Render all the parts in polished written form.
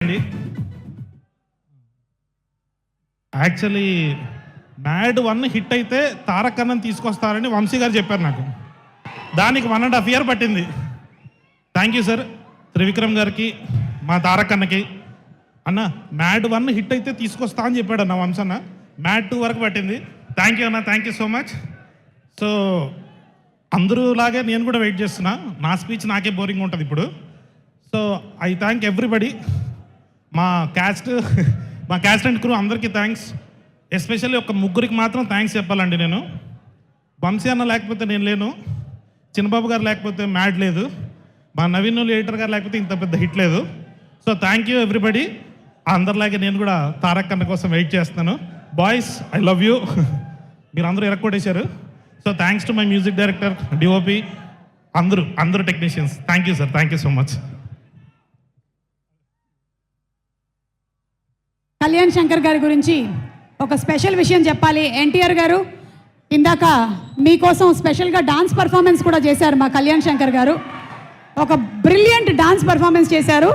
అండి. Actually mad 1 hit అయితే తారక్ అన్నని తీసుకొస్తారని వంశీ గారు చెప్పారు నాకు. దానికి 1.5 year పట్టింది. థ్యాంక్ యూ సార్ త్రివిక్రమ్ గారికి, మా తారక్ అన్నకి. అన్న మ్యాడ్ 1 హిట్ అయితే తీసుకొస్తా అని చెప్పాడు అన్న వంశన్న. మ్యాడ్ 2 వరకు పట్టింది. థ్యాంక్ యూ అన్న, thank you so much. So అందరూ లాగే నేను కూడా వెయిట్ చేస్తున్నా. నా స్పీచ్ నాకే బోరింగ్ ఉంటుంది ఇప్పుడు. So I thank everybody. మా క్యాస్ట్ అండ్ క్రూ అందరికీ థ్యాంక్స్. ఎస్పెషల్లీ ఒక ముగ్గురికి మాత్రం థ్యాంక్స్ చెప్పాలండి నేను. వంశీ అన్న లేకపోతే నేను లేను, చిన్నబాబు గారు లేకపోతే మ్యాడ్ లేదు, మా నవీన్ లీడర్ గారు లేకపోతే ఇంత పెద్ద హిట్ లేదు. So thank you everybody. అందరిలాగే నేను కూడా తారక్ అన్న కోసం వెయిట్ చేస్తున్నాను. Boys I love you. మీరు అందరూ ఎరక్కొట్టేశారు. So thanks to my music director, DOP, అందరూ technicians. Thank you sir, thank you so much. Kalyan Shankar గారి గురించి ఒక స్పెషల్ విషయం చెప్పాలి. ఎన్టీఆర్ గారు ఇందాక మీకోసం స్పెషల్గా డాన్స్ పర్ఫార్మెన్స్ కూడా చేశారు. మా కళ్యాణ్ శంకర్ గారు ఒక బ్రిలియంట్ డాన్స్ పర్ఫార్మెన్స్ చేశారు.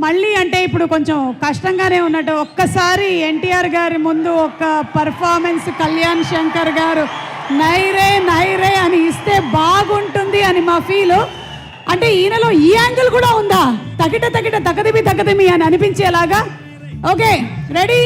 మళ్ళీ అంటే ఇప్పుడు కొంచెం కష్టంగానే ఉన్నట్టు, ఒక్కసారి ఎన్టీఆర్ గారి ముందు ఒక పర్ఫార్మెన్స్ కళ్యాణ్ శంకర్ గారు నైరే నైరే అని ఇస్తే బాగుంటుంది అని మా ఫీలు. అంటే ఈయనలో ఈ యాంగిల్ కూడా ఉందా, తకిట తకిట తకదిమి తకదిమి అని అనిపించేలాగా. Okay, ready?